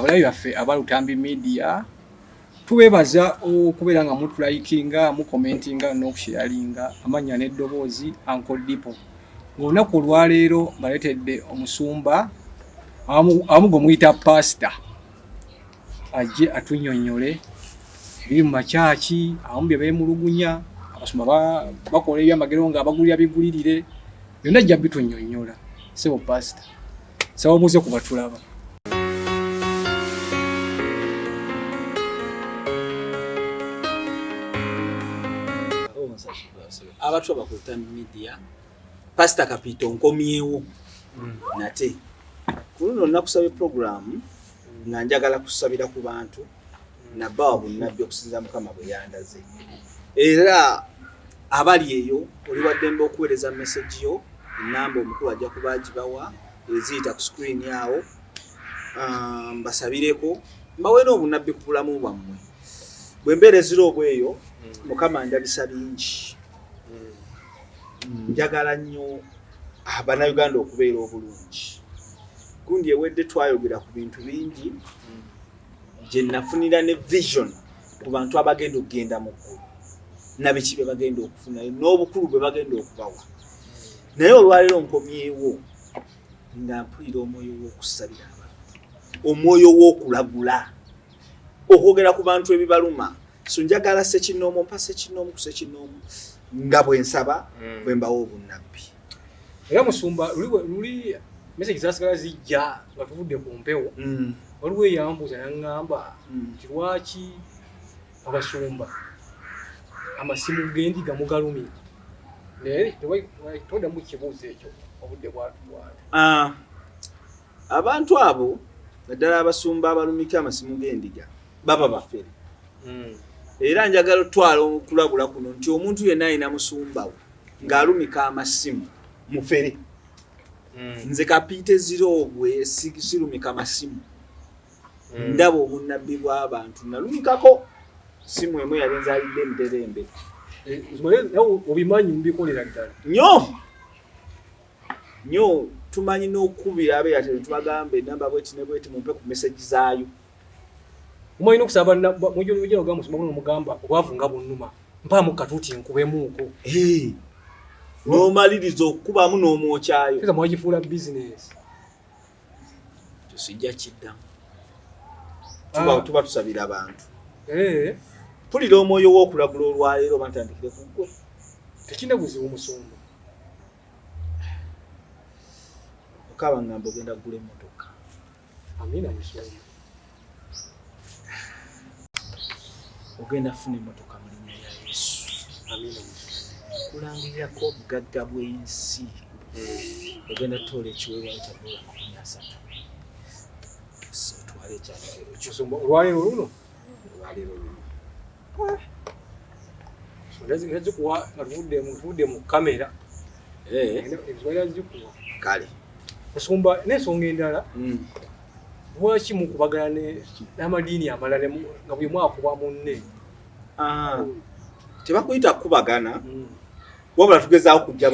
abalabi baffe abalutambi media tubebaza okubeera nga mutlikinga mukomentinga n'okusharinga amanya n'eddoboozi Uncle Dipo ng'olunaku olwaleero baletedde omusumba abamu gwe muyita pastor ajje atunnyonnyole ebiri mu makyaki abamu bye beemulugunya abasumba bakola ebyamagero nga abagulira bigulirire byonna ajja bitunnyonnyola sebo pastor sawa muze kubatulaba. Abatu abakuta media Pastor Kapito nkomyewo nate kuno nakusaba program nga njagala kusabira ku bantu na babu nabyo kusinza mukama bwe yandaze era abali eyo oli wadembe okuwereza message yo namba omukulu ajja kubagibawa eziyita ku screen yawo mbasabireko mbawe n'obunabbi ku bulamu bwammwe bwe mbeerezira obweyo mukama njabisa bingi njagala nnyo Bannayuganda okubeera obulungi gundi ewedde twayogera ku bintu bingi gye nafunira ne vision ku bantu abagenda okugenda mu ggulu nabiki bye bagenda okufuna n'obukulu bwe bagenda okubawa naye olwaleero nkomyewo nga mpulira omwoyo w'okusabira abantu omwoyo w'okulagula okwogera ku bantu ebibaluma so njagala sekinoomu mpa sekinoomu ku sekinoomu nga bwe nsaba bwe mbawo obunnabbi era musumba luli message zasigala zijja batuvudde ku mpewo waliwo eyambuuza naŋŋamba nti lwaki abasumba amasimu gendiga mugalumi naye toddamu kibuuzo ekyo obudde bwatubwata abantu abo naddala abasumba abalumika amasimu gendiga baba bafere era njagala twala okulabula kuno nti omuntu yenna alina musumbawo ng'alumika amasimu mufere nze Kapite Zirogwe sirumika amasimu ndaba obunnabbi bw'abantu nalumikako simu emu yali nzalidde muterembe obimanyi mubikolera ddala nnyo tumanyi n'okubira abeeyatero tubagambe enamba bweti ne bweti mumpe ku message zaayo umayina okusaba mujja ogamba musumba guno mugamba obwavu nga bunnuma mpaamu katuuti nkubemuuko n'omaliriza okukubamu n'omwokyayo keza mwagifuula bizinesi tusijja kiddamu tuba tusabira abantu pulira omwoyo w'okulagula olwaleero bantandikire ku ggwe tekina buzibu musumba okaba ngamba ogenda kugula emmotoka amina musumba ogenda funa emmotoka mu linnya lya Yesu amina kulangirirako obugagga bw'ensi ogenda tutoola ekiweebwayo kya $3 otwale ekyakero musumba olwaleero luno zikuwa tuvudde mu kamera ebisobola zikuwa kale musumba n'ensonga endala lwaki mukubagana n'amadiini amalala nga buli mwakuba munne tebakuyita kubagana wabula tugezaawo kujja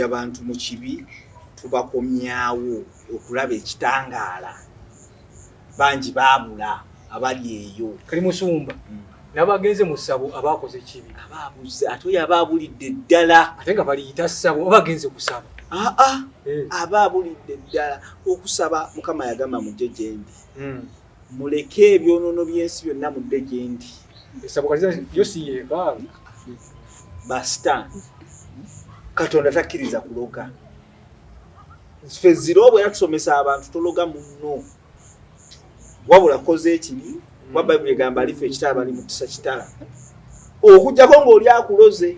bantu mu kibi tubakomyawo okulaba ekitangaala bangi baabula abali eyo kali musumba n'abagenze mu ssabo abaakoze kibi abaabuze ate oyo abaabulidde ddala ate nga baliyita ssabo abagenze kusaba abaabulidde ddala okusaba mukama yagamba mujje gyendi muleke ebyonoono by'ensi byonna mudde gyendi essabo kaliza yo si yeekaalu basitaani Katonda takkiriza kuloga ffe Zirogwe yatusomesa abantu tologa munno wabula koze ekibi wa Bayibuli egamba alifa ekitala bali mutisa kitala okujjako ng'oli akuloze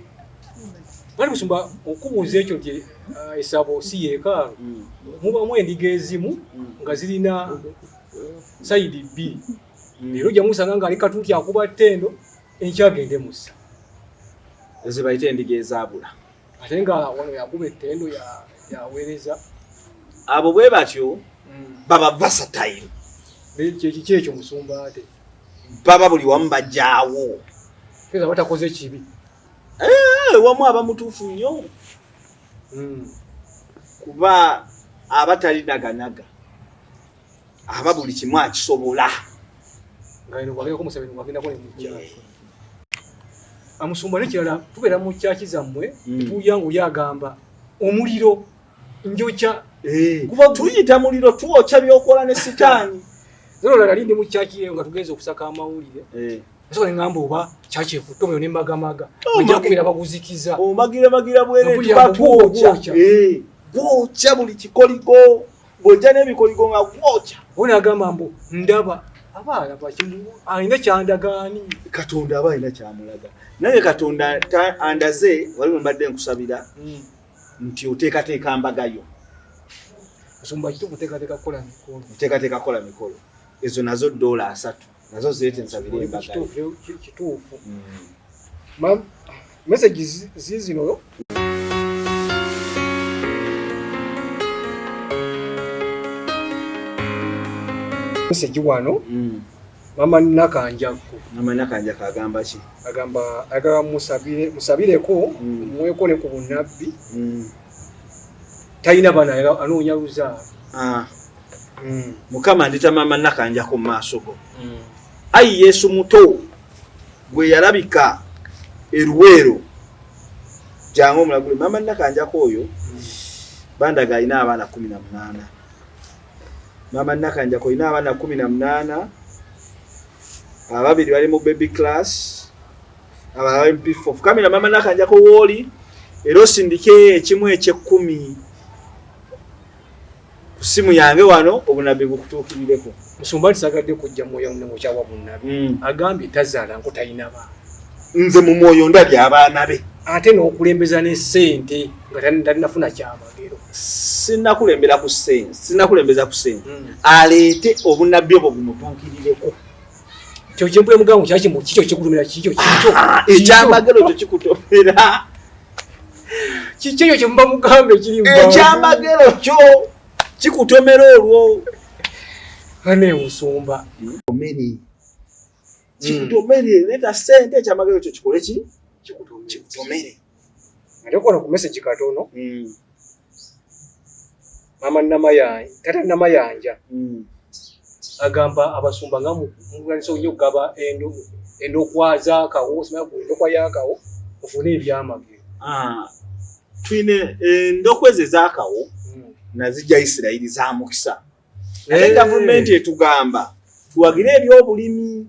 bali musumba okubuuza ekyo nti essabo si yeekaalu mubamu endiga ezimu nga zirina sayidi bbiri leero ojja musanga ng'ali katuuti akuba ttendo enkyagende mussa ezibayita endiga ezaabula ate nga wano yakuba ettendo yaweereza abo bwe batyo baba versatile kiki ekyo musumba ate baba buli wamu bajjaawo keza batakoze kibi wamu abamutuufu nnyo kuba abatalinaga aba buli kimu akisobola ngaino wageko musabeni wagenda ko mu amusumba nekirala tubera mu kyaki zammwe tuyangu yagamba omuliro njocha kuba tuyita muliro tuocha byokola ne sitaani zero la lindi mu kyaki nga tugeze okusaka amawulire so ngamba oba kyaki kutomyo ne magamaga ojja kubira baguzikiza magira bwere tubatuocha gwocha buli kikoligo gwoja ne bikoligo nga gwocha ona agamba mbo ndaba abaana bakimu aina kyandagaani katonda abaina kyamulaga naye katonda andaze waliwo mbadde nkusabira nti oteekateeka mbagayo musumba kitu kuteekateeka kola mikolo oteekateeka kola mikolo ezo nazo $3 nazo zeete nsabire embagayo kituufu messages zizino message wano mama Nakanjako agamba ki agamba musabireko mweko ne ku bunabbi tayina bana anoonya luzaalo mukama ndita mama Nakanjako mu maaso go ayi Yesu muto gwe yalabika eruwero jangu omulagule mama Nakanjako oyo bandaga alina abaana 18 mama Nakanjako alina abaana 18 ababiri bali mu baby class aba MP4 kamera mama Nakanjako woli ero sindike ekimu ekye10 simu yange wano obunabi bukutuukirireko musumba tisagadde kujja moyo mu kyawa bunnabi agambye tazaala nkutayina ba nze mu moyo ndabye abaana be ate n'okulembeza ne ssente nga tanafuna kyamagero sinakulembeza ku ssente aleete obunabbi obwo bumutuukirireko kyo kyempule mugango kyaki mu kicho kikutumira kicho ekyamagero kyo kikutomera kicho kyo mba mugambe kiri mba ekyamagero kyo kikutomera olwo ane musumba omeni kikutomere leta sente ekyamagero kyo kikole ki kikutomere alikuwa ku message katono mama tata Namayanja agamba abasumba nga muganiso nnyo gaba endo kwaza kawo sima ku endo kwa yakawo ufune ebyamagero twine endokweze zakawo nazijja Isiraeli za mukisa ate government etugamba tuwagire ebyobulimi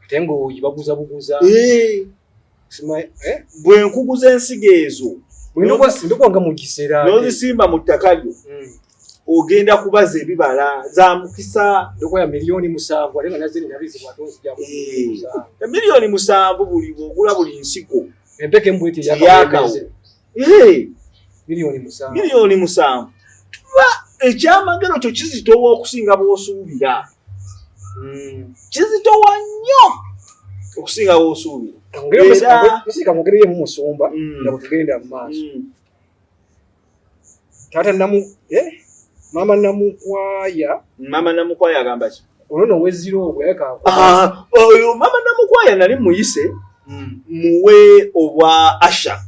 tengo yibaguza buguza sima bwe nkuguza ensigo ezo ndokwa mu kisera nozisimba mu ttaka lyo ogenda kubaza ebibala za mukisa ndokwa ya milioni 7 alenga nazini nabizi kwatonzi jabu milioni 7 buli ogula buli nsigo empeke mbwiti yakawo milioni 7 tuba ekyamagero kyo kizitowa okusinga bw'osuubira kizitowa nnyo okusinga bw'osuubira musika mugere mu musumba nga butugenda mu maaso tata mama Namukwaya agamba ki ono weziro obweka oyo mama Namukwaya nali muyise muwe obwa Asha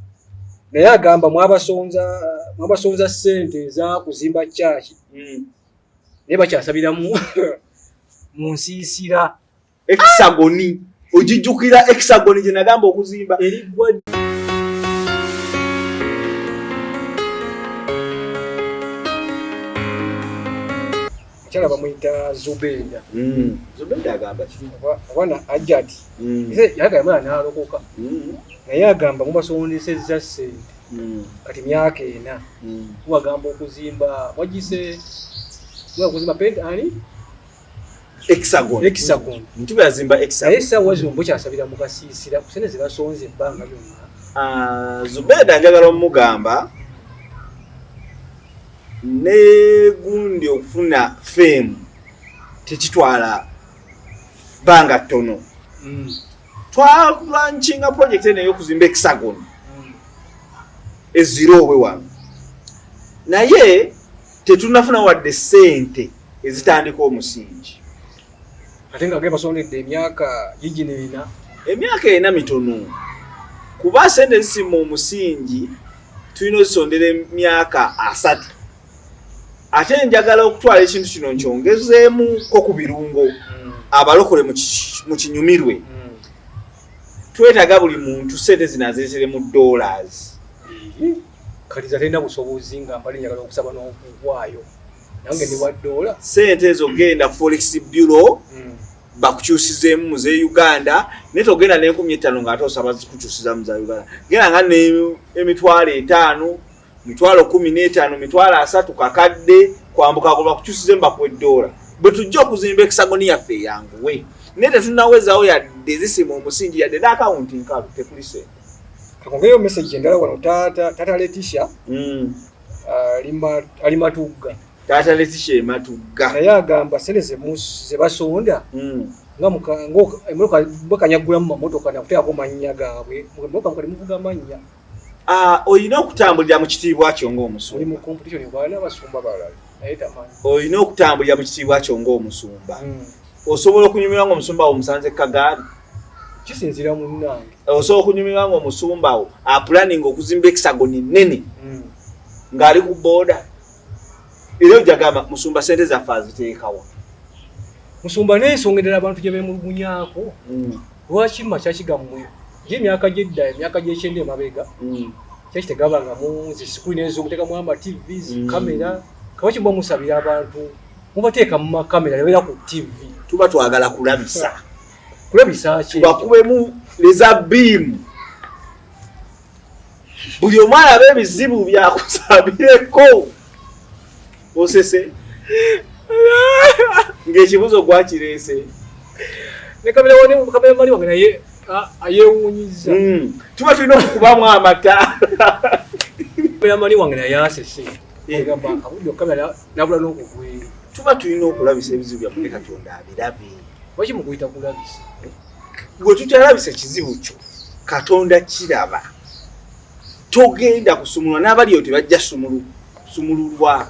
naye agamba mwabasonza ssente za kuzimba kyaki naye bakyasabira mu nsiisira Hexagoni ojijjukira Hexagoni gye nagamba okuzimba erigwa kyala bamuyita Zubeda Zubeda agamba abana ajati yagamba n'alokoka naye agamba mubasondesezza ssente kati myaka 4 wagamba okuzimba wagise kuzimba pentani Hexagon ntuba yazimba Hexagon esa wazombo kyasabira mu kasiisira kusene zibasonze ebbanga lyonna Zubeda njagala omugamba ne gundi okufuna fame tekitwala banga tono twalanchinga project ene y'okuzimba Hexagon eziro we wano naye tetunafuna wadde ssente ezitandika omusingi ate nga gwe basondedde emyaka yigineena emyaka 4 mitono kuba ssente zisima omusingi tulina ozisondera emyaka 3 ate njagala okutwala ekintu kino nkyongezeemu ko ku birungo abalokole mu kinyumirwe twetaaga buli muntu sente zinazeetere mu dollars kaliza tena busobozi nga mbali njagala okusaba n'okugwayo nange ni wa dollar sente ezo genda forex bureau bakukyusizeemu mu ze Uganda naye togenda n'50 ng'ate osaba zikukyusiza mu za Uganda genda nga emitwalo 5 mitwalo 15 mitwalo 3 kakadde kwambuka ko bakukyusizeemu bakuwe $. Bwe tujja okuzimba ekisagoni yaffe yanguwe naye tetunawezaawo yadde zisimu omusingi yadde n'akawunti nkalu tekuli sente. Kakongeyo message endala wano tata Letitia ali Matugga. Tata Letitia Matugga naye agamba sente ze basonda nga bakanyagulamu mamotoka nakuteekako mannya gaabwe motoka mukali muvuga mannya. Olina okutambulira mu kitiibwa kyo ng'omusumba. Oli mu competition bwana abasumba balala naye tamanyi. Olina okutambulira mu kitiibwa kyo ng'omusumba. Osobola okunyumirwa ng'omusumba wo musanze kagaali. Kisinzira munnange. Osobola okunyumirwa ng'omusumba wo apulaninga okuzimba ekisagoni nnene ng'ali ku booda. Era ojagamba musumba sente zaffe aziteekawa. Musumba neesongerera abantu gye beemulugunyaako. Lwaki makyakigammwe emyaka gy'edda emyaka gy'ekyenda emabega kyaki tegabanga mu zisikurini ez'okuteekamu ama-TVs kamera kawaki muba musabira abantu mubateeka mu makamera nebeera ku TV. Tuba twagala kulabisa ki bakubemu lezabiimu buli omu alaba ebizibu byakusabireko osese ng'ekibuzo gwakireese ne kamera mani wange naye ayewuunyiza. Tuba tulina okukubamu amata. Kamera wange naye asese egamba abudde kamera nabula n'okugwera. Tuba tulina okulabisa ebizibu byaffe Katonda abirabe. Lwaki mukuyita kulabisa? Gwe tutalabisa ekizibu kyo Katonda kiraba. Togenda kusumulwa n'abaliyo tebajja sumululwa.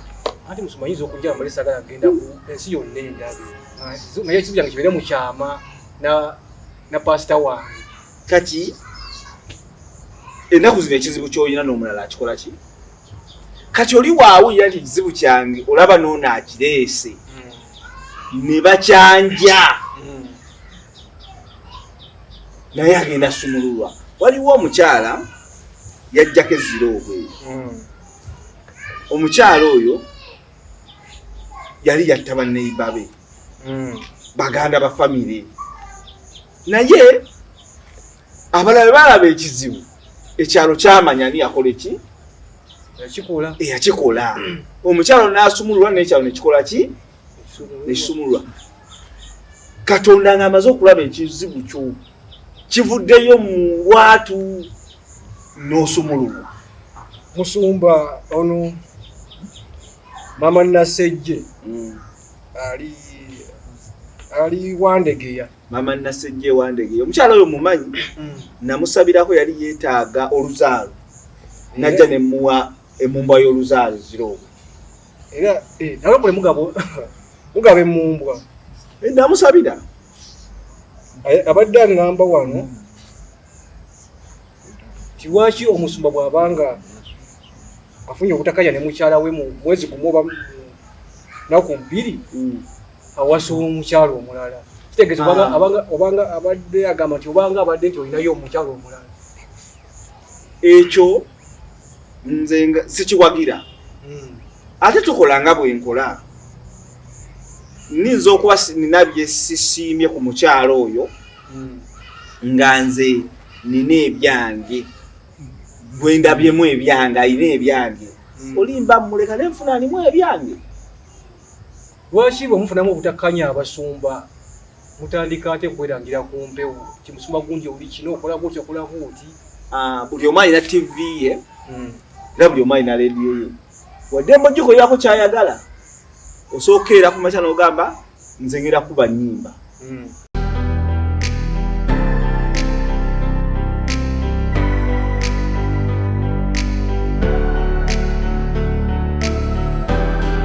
Ati musumanyiza okujja amale sagala agenda ku ensi yonna endabe. Naye ekizibu kyange kibeere mu kyama na pasita wange. Kati ennaku zino ekizibu ky'olina n'omulala akikola ki? Kati oli waawulira nti ekizibu kyange olaba n'ono akireese ne bakyanja naye agenda sumululwa. Waliwo omukyala yajjako ezziro obweru. Omukyala oyo yali yatta banneyiba be baganda ba famire naye abalala balaba ekizibu ekyalo kyamanya ni yakola ki yakikola. Omukyalo n'asumululwa n'ekyalo nekikola ki nesumululwa. Katonda ng'amaze okulaba ekizibu kyo kivuddeyo mu lwatu n'osumululwa. Musumba ono Mama Nasejje ali Wandegeya. Mama Nasejje Wandegeya omukyala oyo mumanyi namusabirako yali yeetaaga oluzaalo najja ne muwa emumbwa y'oluzaalo ziro era nalokole mugabe emumbwa namusabira abadde angamba wano tiwaki omusumba bw'abanga afunye obutakanya ne mukyala we mu mwezi gumu oba naku 2 awasa omukyala omulala kitegeeza obanga abadde agamba nti obanga abadde nti olinayo omukyala omulala ekyo nze sikiwagira ate tukola nga bwe nkola ninza okuba nina bye sisiimye ku mukyala oyo nga nze nina ebyange gwe ndabyemu ebyange alina ebyange olimba muleka nenfuna alimu ebyange. Lwaki bwe mufunamu obutakanya abasumba mutandika ate kwerangira ku mpewo kimusumba gundi oli kino okola bwotyo okola bwoti. Buli omu alina TV ye era buli omu alina radio ye wadde mbojjiko yako kyayagala osookeera ku makya n'ogamba nze ngera kuba nnyimba